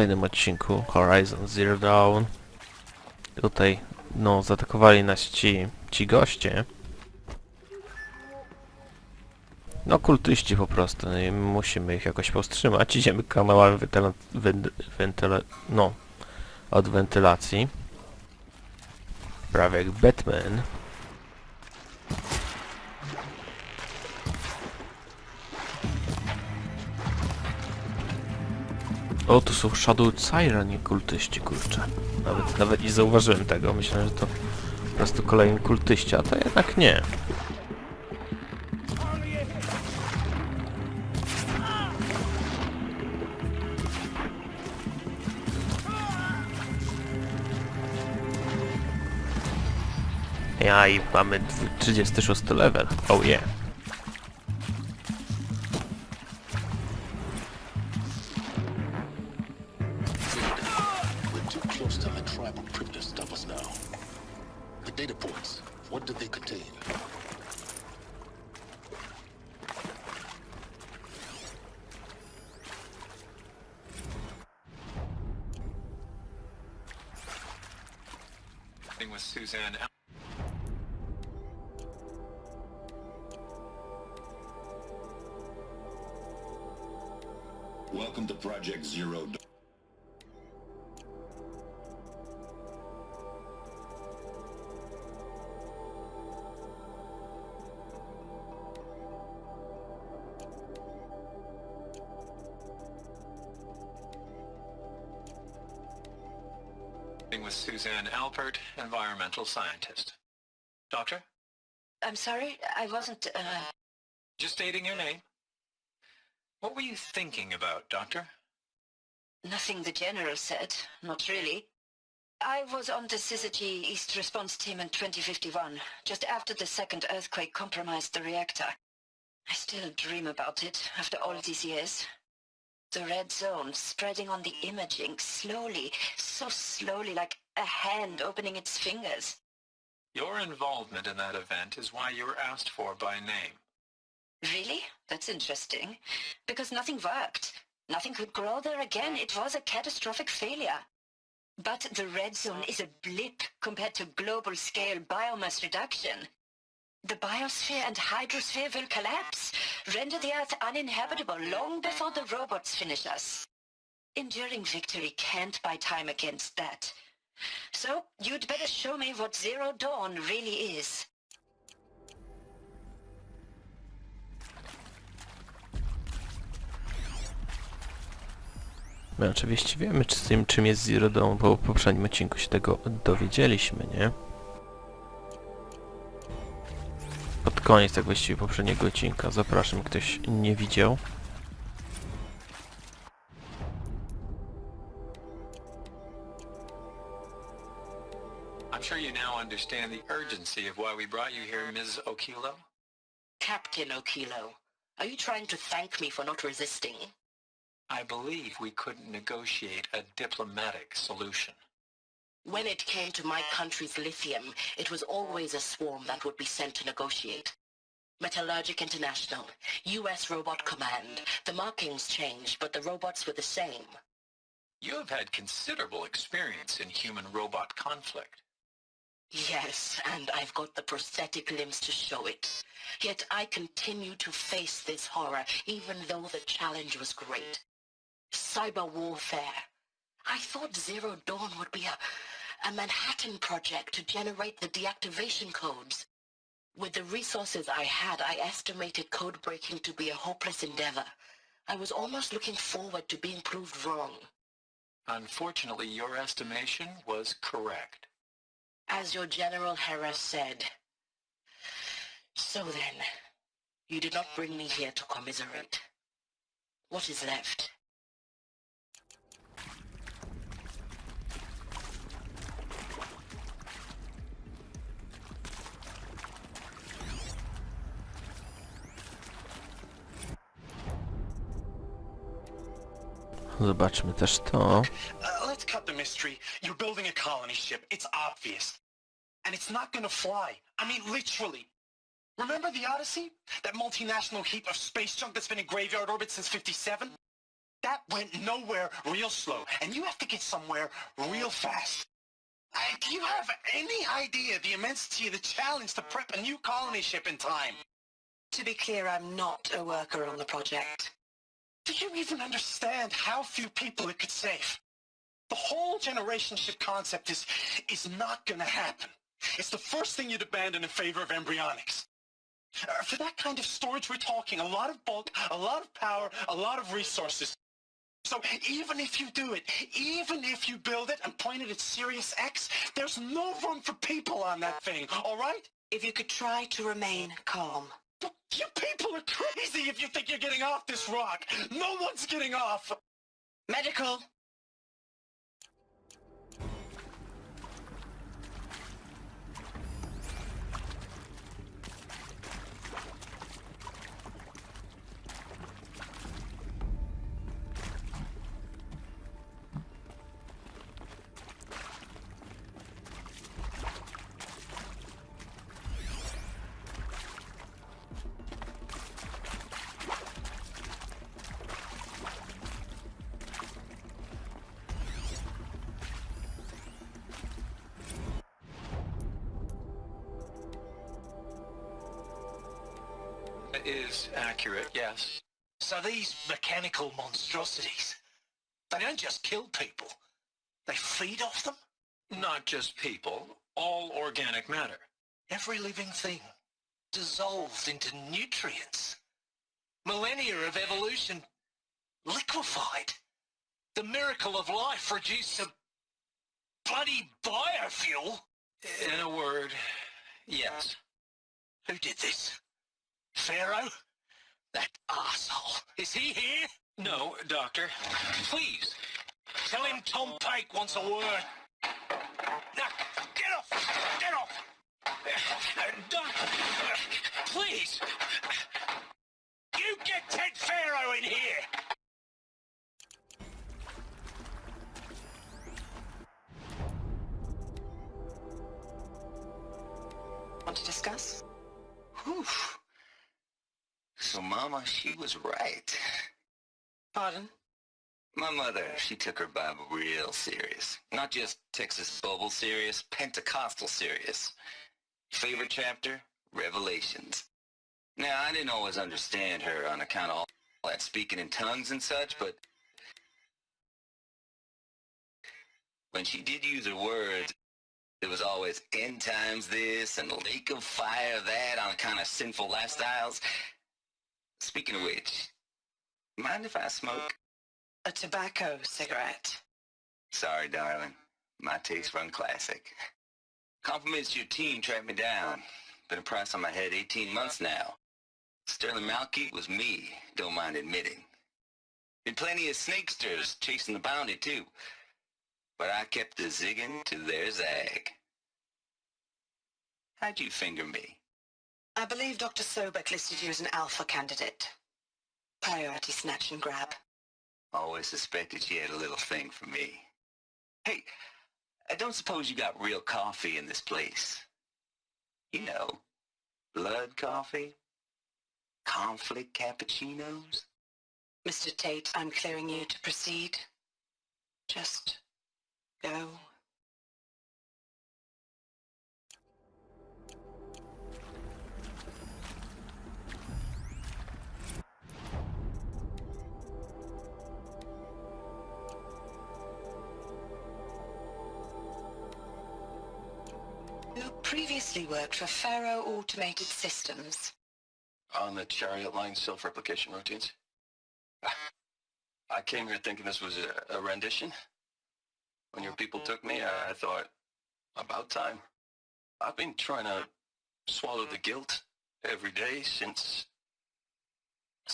kolejnym odcinku Horizon Zero Dawn. Tutaj, no, zaatakowali nas ci goście. No, kultyści po prostu, no i musimy ich jakoś powstrzymać. Idziemy kanałami od wentylacji. Prawie jak Batman. O, tu są Shadow Siren, nie kultyści, kurczę. Nawet nie zauważyłem tego. Myślałem, że to po prostu kolejni kultyści, a to jednak nie. Ja i mamy 36 level. Oh yeah. With Suzanne. Welcome to Project Zero Dawn. With Suzanne Alpert, environmental scientist. Doctor? I'm sorry, I wasn't, Just stating your name. What were you thinking about, Doctor? Nothing the General said, not really. I was on the Syzygy East Response Team in 2051, just after the second earthquake compromised the reactor. I still dream about it, after all these years. The red zone spreading on the imaging, slowly, so slowly, like a hand opening its fingers. Your involvement in that event is why you were asked for by name. Really? That's interesting. Because nothing worked. Nothing could grow there again. It was a catastrophic failure. But the red zone is a blip compared to global-scale biomass reduction. The biosphere and hydrosphere will collapse, render the Earth uninhabitable long before the robots finish us. Enduring victory can't buy time against that. So, you'd better show me what Zero Dawn really is. My oczywiście wiemy, czym jest Zero Dawn, bo w poprzednim odcinku się tego dowiedzieliśmy, nie? Pod koniec, tak właściwie poprzedniego odcinka. Zapraszam, ktoś nie widział. I'm sure you now understand the urgency of why we brought you here, Ms. Okilo. Captain Okilo, are you trying to thank me for not resisting? I believe we couldn't negotiate a diplomatic solution. When it came to my country's lithium, it was always a swarm that would be sent to negotiate. Metallurgic International, U.S. Robot Command. The markings changed, but the robots were the same. You have had considerable experience in human-robot conflict. Yes, and I've got the prosthetic limbs to show it. Yet I continue to face this horror, even though the challenge was great. Cyber warfare. I thought Zero Dawn would be a Manhattan project to generate the deactivation codes. With the resources I had, I estimated code breaking to be a hopeless endeavor. I was almost looking forward to being proved wrong. Unfortunately, your estimation was correct. As your General Hera said. So then, you did not bring me here to commiserate. What is left? Zobaczmy też to. Let's cut the mystery. You're building a colony ship. It's obvious. And it's not gonna fly. I mean, literally. Remember the Odyssey? That multinational heap of space junk that's been in graveyard orbit since '57? that went nowhere real slow, and you have to get somewhere real fast. Do you have any idea the immensity of the challenge to prep a new colony ship in time? To be clear, I'm not a worker on the project. Do you even understand how few people it could save? The whole generation ship concept is not gonna happen. It's the first thing you'd abandon in favor of embryonics. For that kind of storage, we're talking a lot of bulk, a lot of power, a lot of resources. So even if you do it, even if you build it and point it at Sirius X, there's no room for people on that thing, all right? If you could try to remain calm. But you people are crazy if you think you're getting off this rock. No one's getting off. Medical! Is accurate, yes. So these mechanical monstrosities, they don't just kill people. They feed off them? Not just people, all organic matter. Every living thing dissolved into nutrients. Millennia of evolution liquefied. The miracle of life reduced to bloody biofuel. In a word, yes. Who did this? Pharaoh? That arsehole. Is he here? No, Doctor. Please. Tell him Tom Pake wants a word. Now, get off! Get off! Doctor, please. You get Ted Pharaoh in here! Want to discuss? Whew. So, Mama, she was right. Pardon? My mother, she took her Bible real serious. Not just Texas Bible serious, Pentecostal serious. Favorite chapter? Revelations. Now, I didn't always understand her on account of all that speaking in tongues and such, but when she did use her words, it was always end times this and lake of fire that on kind of sinful lifestyles. Speaking of which, mind if I smoke? A tobacco cigarette. Sorry, darling. My taste run classic. Compliments to your team tracked me down. Been a price on my head 18 months now. Sterling Malkeet was me, don't mind admitting. Been plenty of snakesters chasing the bounty, too. But I kept the zigging to their zag. How'd you finger me? I believe Dr. Sobek listed you as an alpha candidate. Priority snatch and grab. Always suspected she had a little thing for me. Hey, I don't suppose you got real coffee in this place. You know, blood coffee, conflict cappuccinos. Mr. Tate, I'm clearing you to proceed. Just go. You previously worked for Faro Automated Systems. On the chariot line self-replication routines. I came here thinking this was a rendition. When your people took me, I thought, about time. I've been trying to swallow the guilt every day since,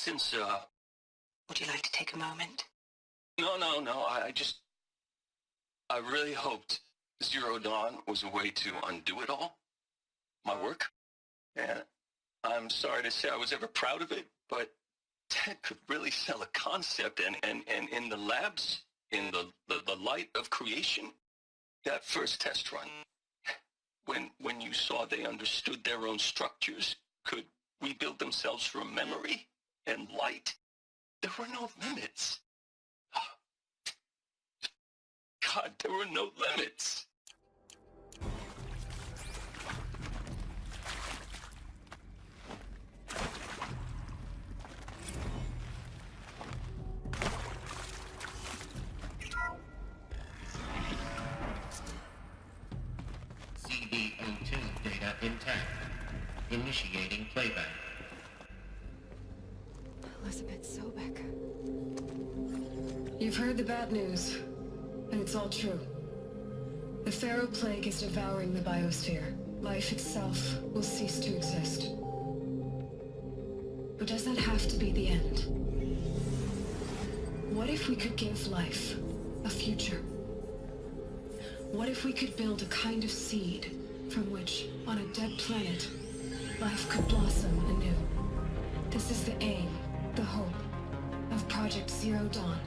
Would you like to take a moment? no, I really hoped Zero Dawn was a way to undo it all. My work. And I'm sorry to say I was ever proud of it, but Ted could really sell a concept, and in the labs, in the light of creation, that first test run, when you saw they understood their own structures, could rebuild themselves from memory and light, there were no limits. God, there were no limits. CD02 data intact. Initiating playback. Elizabeth Sobek. You've heard the bad news, and it's all true. The Pharaoh Plague is devouring the biosphere. Life itself will cease to exist. But does that have to be the end? What if we could give life a future? What if we could build a kind of seed from which, on a dead planet, life could blossom anew? This is the aim, the hope, of Project Zero Dawn.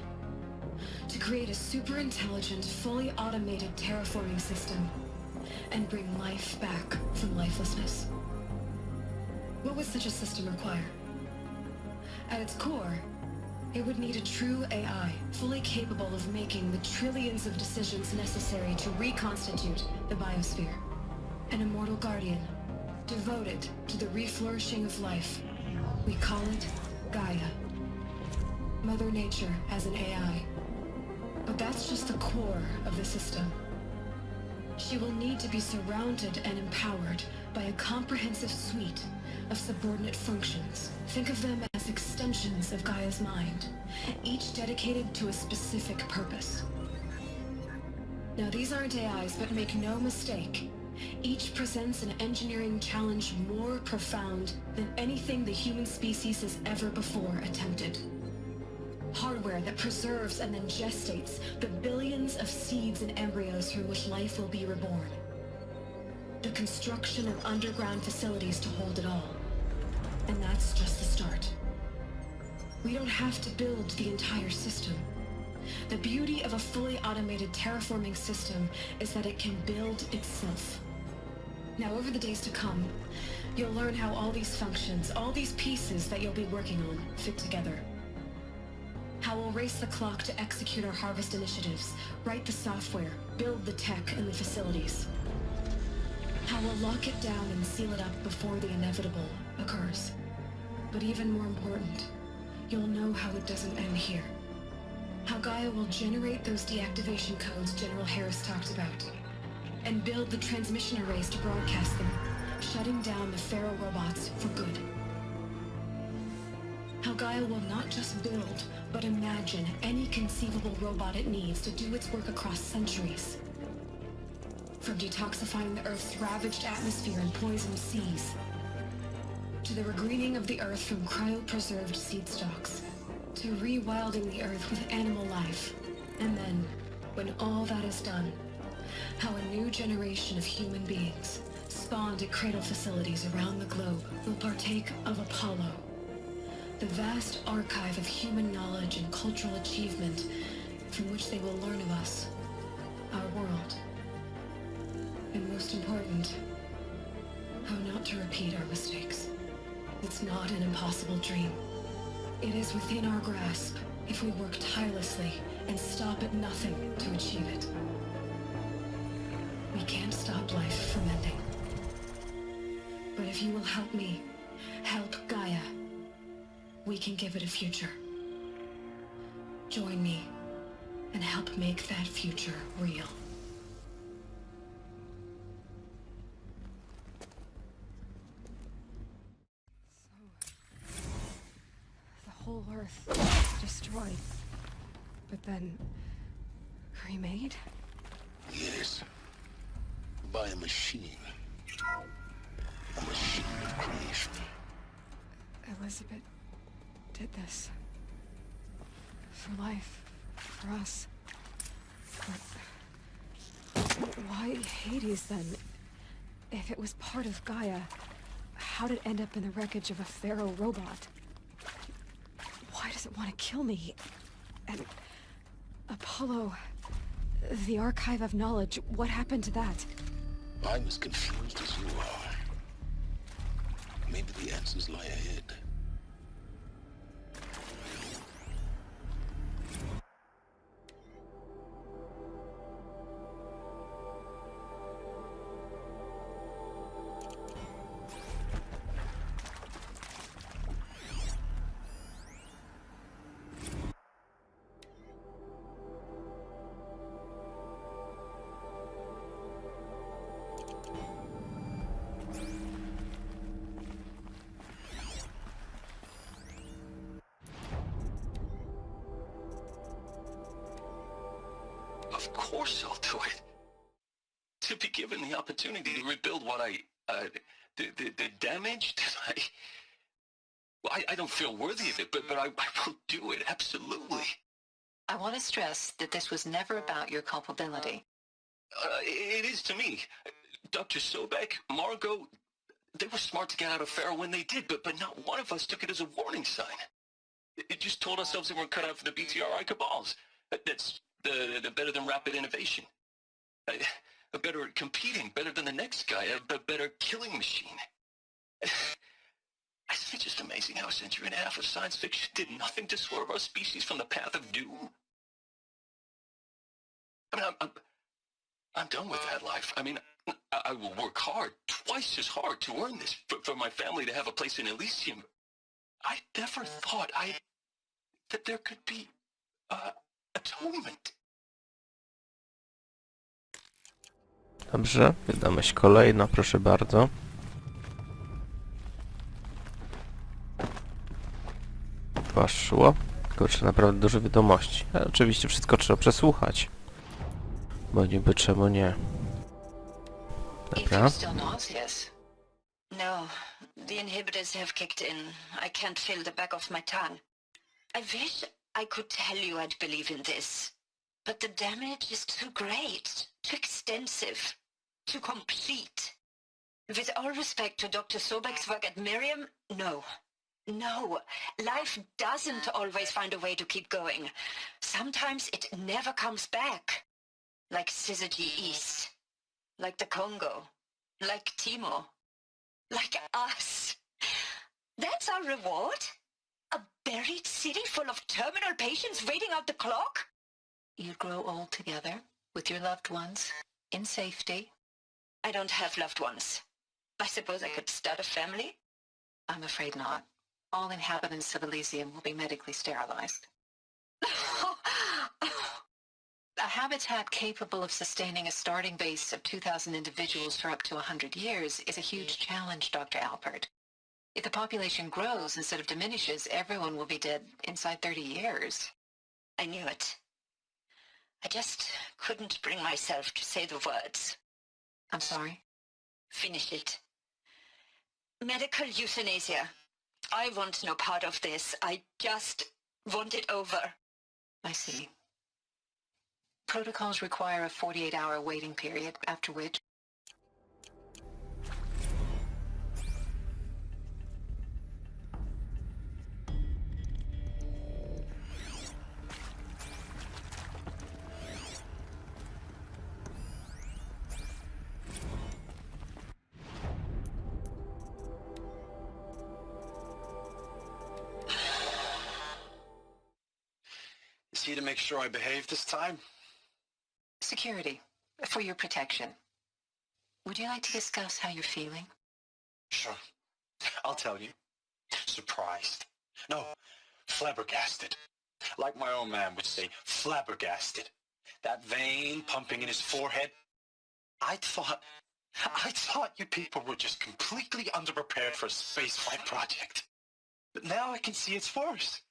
To create a super-intelligent, fully automated terraforming system and bring life back from lifelessness. What would such a system require? At its core, it would need a true AI, fully capable of making the trillions of decisions necessary to reconstitute the biosphere. An immortal guardian, devoted to the reflourishing of life. We call it Gaia. Mother Nature as an AI. But that's just the core of the system. She will need to be surrounded and empowered by a comprehensive suite of subordinate functions. Think of them as extensions of Gaia's mind, each dedicated to a specific purpose. Now these aren't AIs, but make no mistake, each presents an engineering challenge more profound than anything the human species has ever before attempted. Hardware that preserves and then gestates the billions of seeds and embryos through which life will be reborn. The construction of underground facilities to hold it all. And that's just the start. We don't have to build the entire system. The beauty of a fully automated terraforming system is that it can build itself. Now, over the days to come, you'll learn how all these functions, all these pieces that you'll be working on, fit together. How we'll race the clock to execute our harvest initiatives, write the software, build the tech and the facilities. How we'll lock it down and seal it up before the inevitable occurs. But even more important, you'll know how it doesn't end here. How Gaia will generate those deactivation codes General Harris talked about, and build the transmission arrays to broadcast them, shutting down the Pharaoh robots for good. How Gaia will not just build, but imagine any conceivable robot it needs to do its work across centuries. From detoxifying the Earth's ravaged atmosphere and poisoned seas, to the regreening of the Earth from cryopreserved seed stalks, to rewilding the Earth with animal life. And then, when all that is done, how a new generation of human beings, spawned at cradle facilities around the globe, will partake of Apollo, the vast archive of human knowledge and cultural achievement from which they will learn of us, our world. And most important, how not to repeat our mistakes. It's not an impossible dream. It is within our grasp if we work tirelessly and stop at nothing to achieve it. We can't stop life from ending. But if you will help me, help Gaia, we can give it a future. Join me and help make that future real. The whole Earth destroyed, but then remade? Yes. By a machine. A machine of creation. Elizabeth did this. For life. For us. But why Hades then? If it was part of Gaia, how did it end up in the wreckage of a Pharaoh robot? Why does it want to kill me? And Apollo, the archive of knowledge, what happened to that? I'm as confused as you are. Maybe the answers lie ahead. course I'll do it. To be given the opportunity to rebuild what the damage that I don't feel worthy of it, but I will do it, absolutely. I want to stress that this was never about your culpability. It is to me. Dr. Sobek, Margot, they were smart to get out of Pharaoh when they did, but not one of us took it as a warning sign. It just told ourselves they weren't cut out for the BTRI cabals. That's the better than rapid innovation. A better at competing, better than the next guy, a better killing machine. It's just amazing how a century and a half of science fiction did nothing to swerve our species from the path of doom. I mean, I'm done with that life. I mean, I will work hard, twice as hard, to earn this, for my family to have a place in Elysium. I never thought that there could be atonement. Dobrze, wiadomość kolejna, proszę bardzo. Poszło. Kurczę, naprawdę dużo wiadomości. Ale oczywiście wszystko trzeba przesłuchać. Bo niby czemu nie. Dobra. No, the inhibitors have kicked in. I can't feel the back of my tongue. I wish I could tell you I'd believe in this. But the damage is too great, too extensive, too complete. With all respect to Dr. Sobek's work at Miriam, no. No, life doesn't always find a way to keep going. Sometimes it never comes back. Like Syzygy East. Like the Congo. Like Timo. Like us. That's our reward? A buried city full of terminal patients waiting out the clock? You grow old together, with your loved ones, in safety. I don't have loved ones. I suppose I could start a family? I'm afraid not. All inhabitants of Elysium will be medically sterilized. A habitat capable of sustaining a starting base of 2,000 individuals for up to 100 years is a huge challenge, Dr. Alpert. If the population grows instead of diminishes, everyone will be dead inside 30 years. I knew it. I just couldn't bring myself to say the words. I'm sorry? Finish it. Medical euthanasia. I want no part of this. I just want it over. I see. Protocols require a 48-hour waiting period, after which... Is he to make sure I behave this time? Security, for your protection. Would you like to discuss how you're feeling? Sure. I'll tell you. Surprised. No, flabbergasted. Like my old man would say, flabbergasted. That vein pumping in his forehead. I thought you people were just completely underprepared for a spaceflight project. But now I can see it's worse.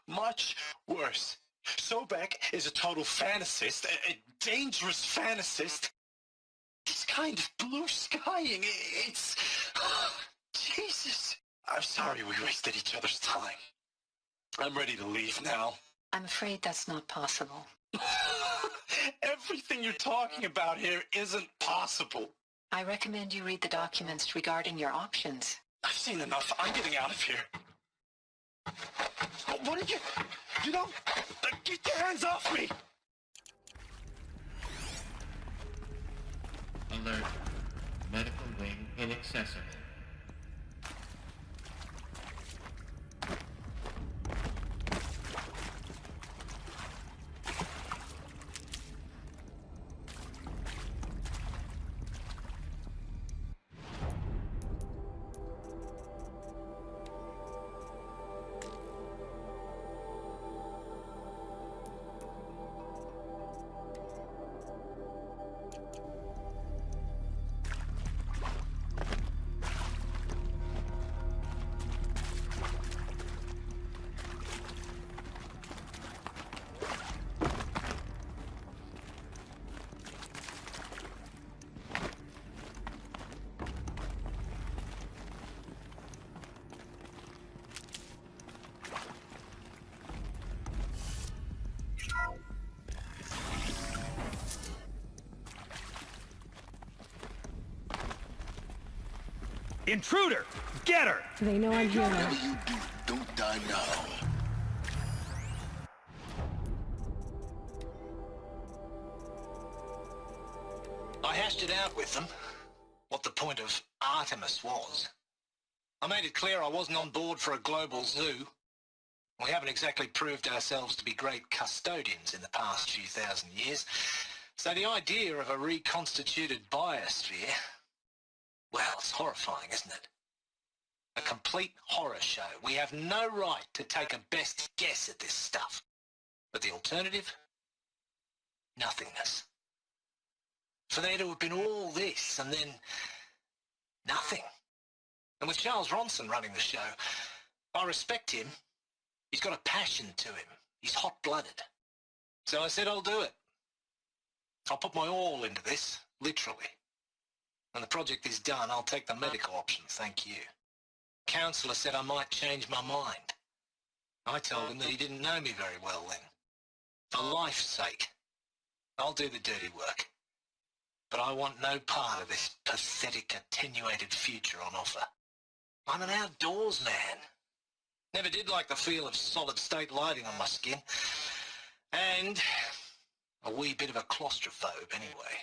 Much worse. Sobek is a total fantasist, a dangerous fantasist. This kind of blue skying, it's... Jesus. I'm sorry we wasted each other's time. I'm ready to leave now. I'm afraid that's not possible. Everything you're talking about here isn't possible. I recommend you read the documents regarding your options. I've seen enough. I'm getting out of here. What did you... You don't... Get your hands off me! Alert. Medical wing inaccessible. Intruder! Get her! They know I'm here now. Whatever you do, don't die now. I hashed it out with them, what the point of Artemis was. I made it clear I wasn't on board for a global zoo. We haven't exactly proved ourselves to be great custodians in the past few thousand years, so the idea of a reconstituted biosphere, well, it's horrifying, isn't it? A complete horror show. We have no right to take a best guess at this stuff. But the alternative? Nothingness. For there to have been all this and then nothing. And with Charles Ronson running the show, I respect him. He's got a passion to him. He's hot-blooded. So I said I'll do it. I'll put my all into this, literally. When the project is done, I'll take the medical option, thank you. Counsellor said I might change my mind. I told him that he didn't know me very well then. For life's sake, I'll do the dirty work. But I want no part of this pathetic, attenuated future on offer. I'm an outdoors man. Never did like the feel of solid-state lighting on my skin. And a wee bit of a claustrophobe anyway.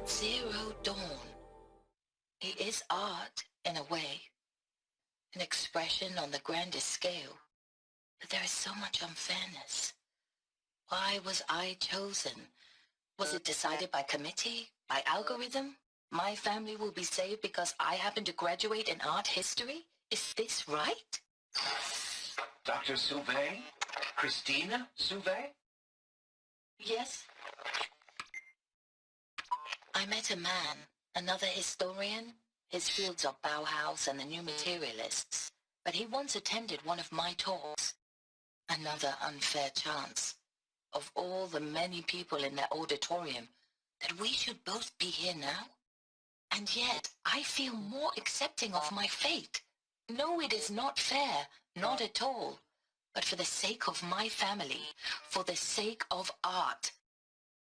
Zero Dawn. It is art, in a way. An expression on the grandest scale. But there is so much unfairness. Why was I chosen? Was it decided by committee? By algorithm? My family will be saved because I happen to graduate in art history? Is this right? Dr. Sauvé? Christina Sauvé? Yes. I met a man, another historian. His fields are Bauhaus and the New Materialists. But he once attended one of my talks. Another unfair chance. Of all the many people in that auditorium, that we should both be here now? And yet, I feel more accepting of my fate. No, it is not fair, not at all. But for the sake of my family, for the sake of art.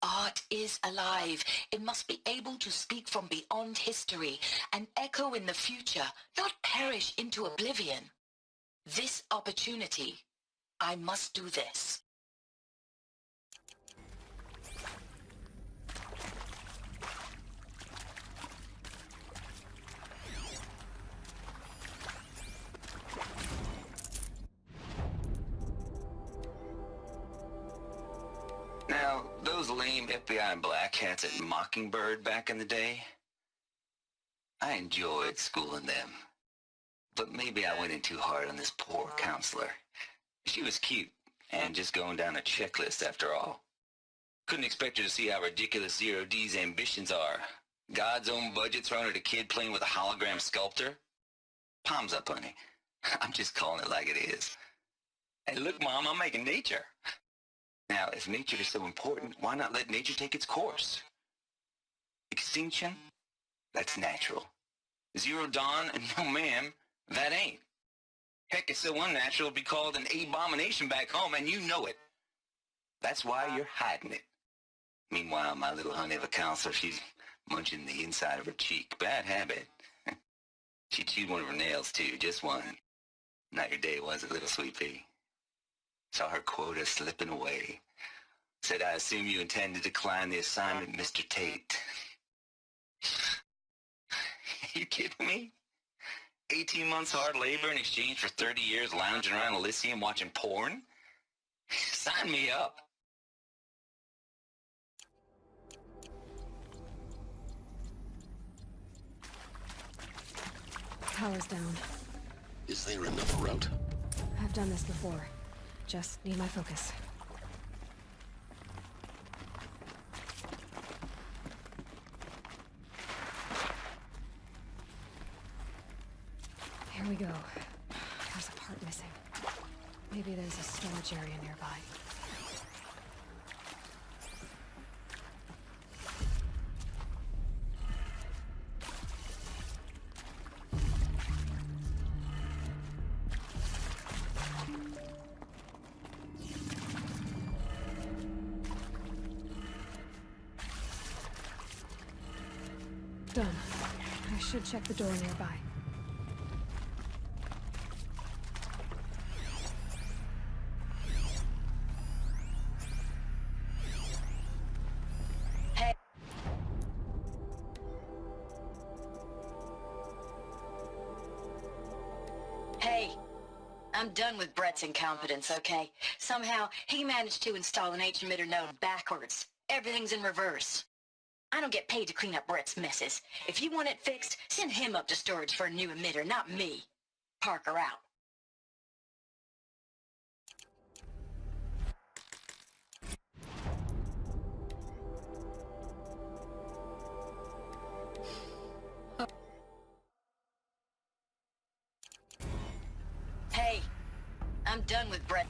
Art is alive. It must be able to speak from beyond history and echo in the future, not perish into oblivion. This opportunity, I must do this. Now, those lame FBI black hats at Mockingbird back in the day, I enjoyed schooling them. But maybe I went in too hard on this poor counselor. She was cute, and just going down a checklist after all. Couldn't expect her to see how ridiculous Zero D's ambitions are. God's own budget thrown at a kid playing with a hologram sculptor? Palms up, honey. I'm just calling it like it is. Hey, look, Mom, I'm making nature. Now, if nature is so important, why not let nature take its course? Extinction? That's natural. Zero dawn? No ma'am, that ain't. Heck, it's so unnatural it'd be called an abomination back home, and you know it. That's why you're hiding it. Meanwhile, my little honey of a counselor, she's munching the inside of her cheek. Bad habit. She chewed one of her nails, too, just one. Not your day, was it, little sweet pea? Saw her quota slipping away. Said, I assume you intend to decline the assignment, Mr. Tate. You kidding me? 18 months hard labor in exchange for 30 years lounging around Elysium watching porn? Sign me up. Power's down. Is there another route? I've done this before. Just need my focus. Here we go. There's a part missing. Maybe there's a storage area nearby. Done. I should check the door nearby. Hey, I'm done with Brett's incompetence, okay? Somehow, he managed to install an H-emitter node backwards. Everything's in reverse. I don't get paid to clean up Brett's messes. If you want it fixed, send him up to storage for a new emitter, not me. Parker out. Hey, I'm done with Brett.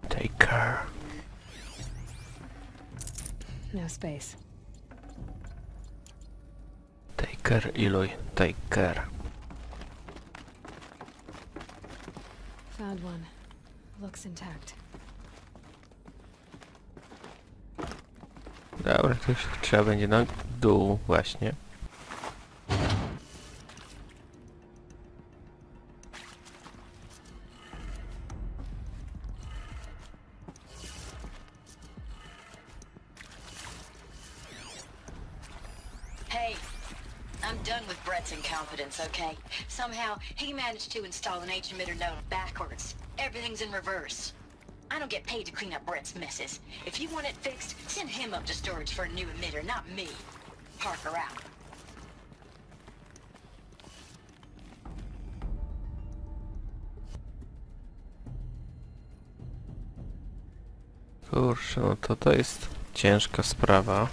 Take care. No space. Take care, Eloy. Take care. Found one. Looks intact. Dobra, to już trzeba będzie na dół właśnie. Hey, I'm done with Brett's incompetence, okay? Somehow, he managed to install an H-emitter node backwards. Everything's in reverse. I don't get paid to clean up Brett's messes. If you want it fixed, send him up to storage for a new emitter, not me. Parker out. Kurczę, no to jest ciężka sprawa.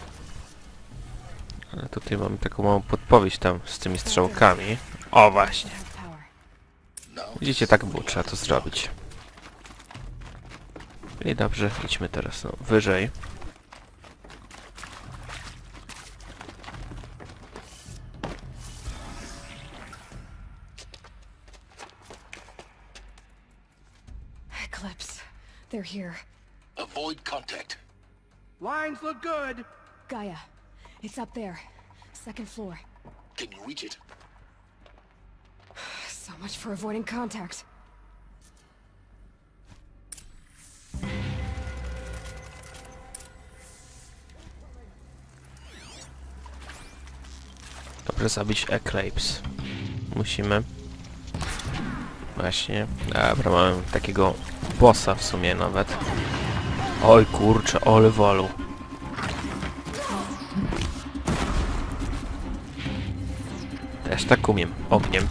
Ale tutaj mamy taką małą podpowiedź tam z tymi strzałkami. O właśnie. Widzicie, tak było, trzeba to zrobić. I dobrze, idźmy teraz wyżej. Eclipse. They're here. Avoid contact. Lines look good. Gaia. It's up there. Second floor. Can you reach it? So much for avoiding contact. Dobrze, zabić Eclipse. Musimy. Właśnie. Dobra, mamy takiego bossa w sumie nawet. Oj kurczę, ole wolu. Też tak umiem. Ogniem.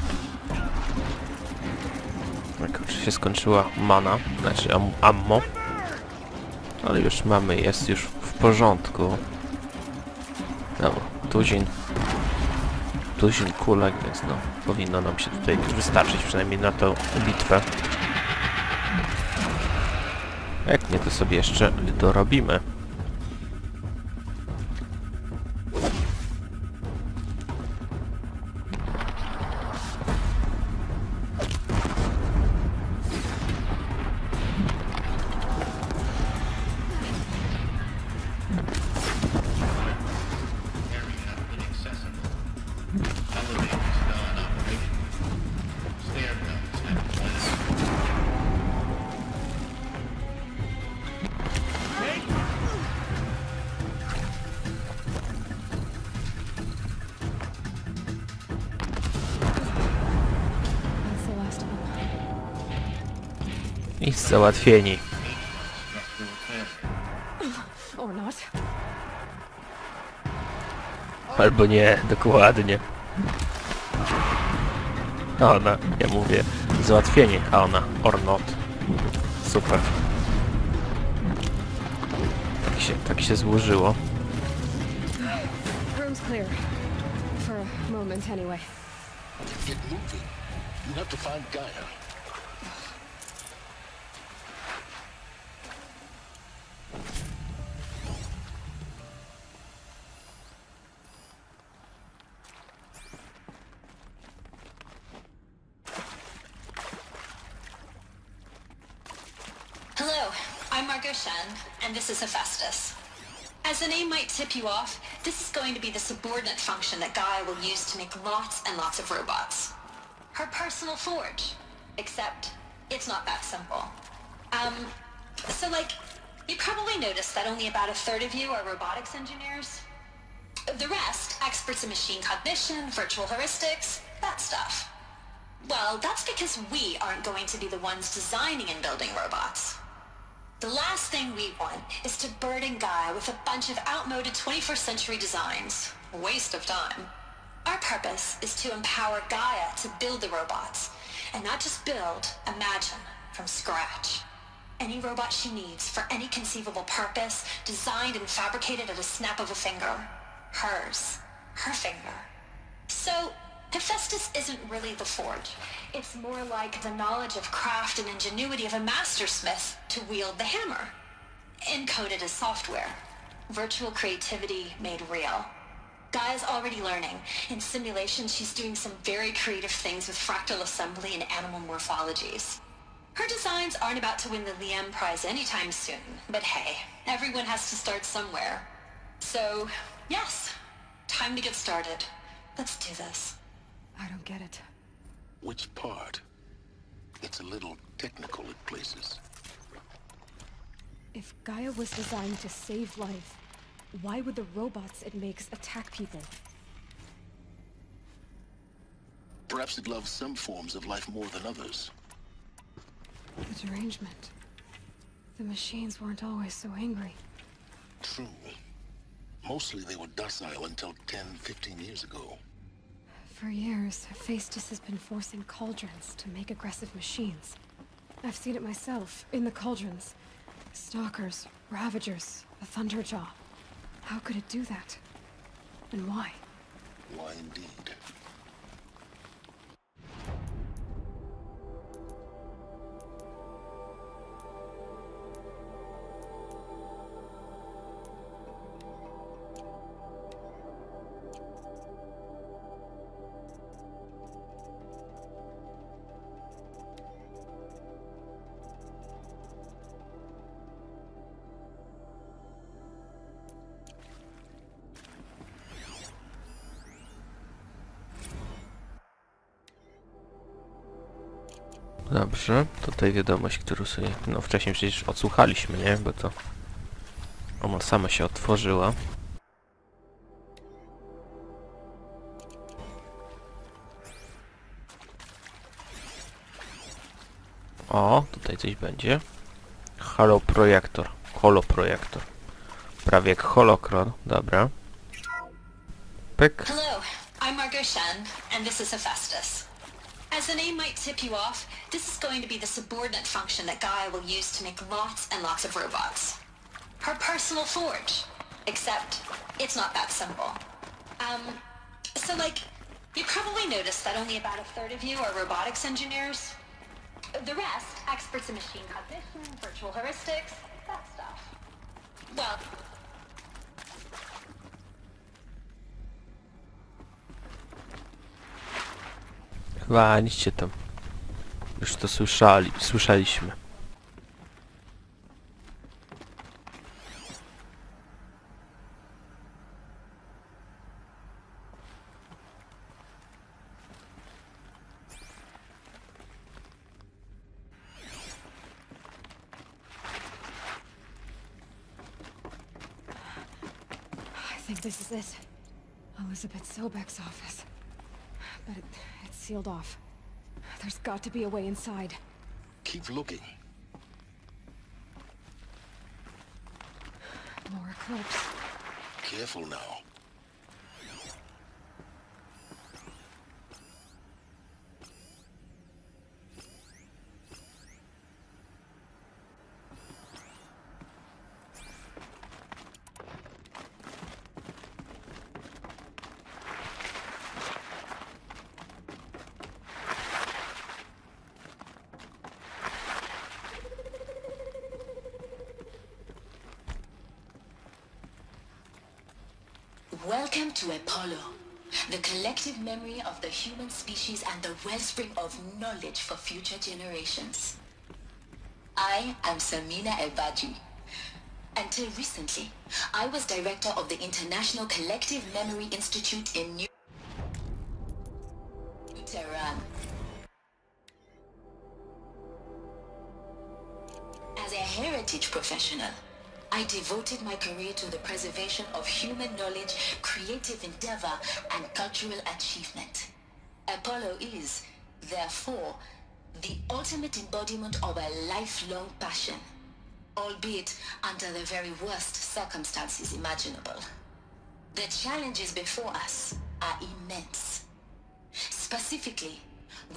Kurczę, się skończyła mana. Znaczy ammo. Ale już mamy, jest już w porządku. Dobra, tuzin kulek, więc no, powinno nam się tutaj wystarczyć przynajmniej na tą bitwę. Jak nie, to sobie jeszcze dorobimy. I załatwieni. Or not. Albo nie, dokładnie. A ona, ja mówię, załatwienie, a ona, or not. Super. Tak się złożyło. Room's clear. For a moment, anyway. Get moving. You have to find Gaia. Hello, I'm Margot Shen, and this is Hephaestus. As the name might tip you off, this is going to be the subordinate function that Gaia will use to make lots and lots of robots. Her personal forge. Except, it's not that simple. So you probably noticed that only about a third of you are robotics engineers. The rest, experts in machine cognition, virtual heuristics, that stuff. Well, that's because we aren't going to be the ones designing and building robots. The last thing we want is to burden Gaia with a bunch of outmoded 21st century designs. Waste of time. Our purpose is to empower Gaia to build the robots. And not just build, imagine, from scratch. Any robot she needs for any conceivable purpose, designed and fabricated at a snap of a finger. Hers. Her finger. So, Hephaestus isn't really the forge. It's more like the knowledge of craft and ingenuity of a mastersmith to wield the hammer. Encoded as software. Virtual creativity made real. Gaia's already learning. In simulation, she's doing some very creative things with fractal assembly and animal morphologies. Her designs aren't about to win the Liam Prize anytime soon, but hey, everyone has to start somewhere. So, yes, time to get started. Let's do this. I don't get it. Which part? It's a little technical at places. If Gaia was designed to save life, why would the robots it makes attack people? Perhaps it loves some forms of life more than others. The derangement. The machines weren't always so angry. True. Mostly they were docile until 10, 15 years ago. For years, Hephaestus has been forcing cauldrons to make aggressive machines. I've seen it myself, in the cauldrons. Stalkers, Ravagers, a Thunderjaw. How could it do that? And why? Why indeed? Dobrze, tutaj wiadomość, którą sobie... No wcześniej przecież odsłuchaliśmy, nie? Bo to... Ona sama się otworzyła. O, tutaj coś będzie. Holoprojektor. Holoprojektor. Prawie jak holokron. Dobra. Pyk. Hello, I'm Margot Shan, and this is Hephaestus. As the name might tip you off, this is going to be the subordinate function that Gaia will use to make lots and lots of robots. Her personal forge. Except, it's not that simple. So like, you probably noticed that only about a third of you are robotics engineers. The rest, experts in machine cognition, virtual heuristics, that stuff. Well... Chyba nic tam. Już to słyszeliśmy. I think this is it. Elizabeth Sobek's office. But it's sealed off. There's got to be a way inside. Keep looking. More eclipse. Careful now. Welcome to Apollo, the collective memory of the human species and the wellspring of knowledge for future generations. I am Samina Ebaji. Until recently, I was director of the International Collective Memory Institute in New Tehran. As a heritage professional, I devoted my career to the preservation of human knowledge, creative endeavor, and cultural achievement. Apollo is, therefore, the ultimate embodiment of a lifelong passion, albeit under the very worst circumstances imaginable. The challenges before us are immense. Specifically,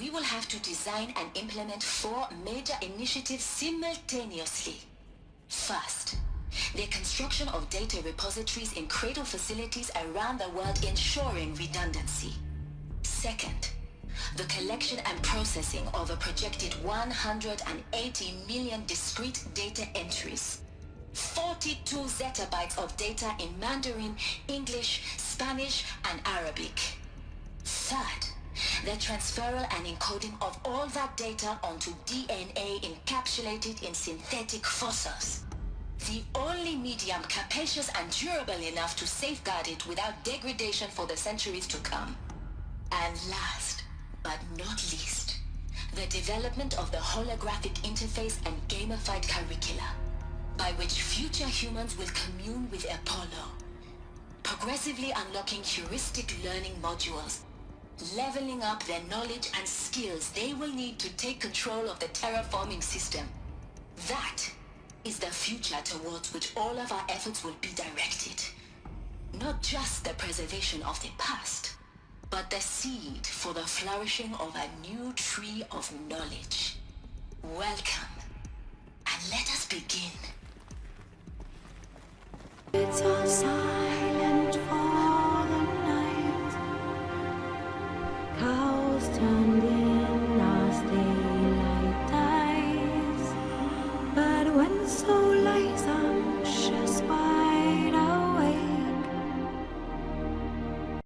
we will have to design and implement 4 major initiatives simultaneously. First, the construction of data repositories in cradle facilities around the world ensuring redundancy. Second, the collection and processing of a projected 180 million discrete data entries. 42 zettabytes of data in Mandarin, English, Spanish, and Arabic. Third, the transferal and encoding of all that data onto DNA encapsulated in synthetic fossils. The only medium capacious and durable enough to safeguard it without degradation for the centuries to come. And last, but not least, the development of the holographic interface and gamified curricula, by which future humans will commune with Apollo, progressively unlocking heuristic learning modules, leveling up their knowledge and skills they will need to take control of the terraforming system. That is the future towards which all of our efforts will be directed. Not just the preservation of the past, but the seed for the flourishing of a new tree of knowledge. Welcome, and let us begin. It's all sign.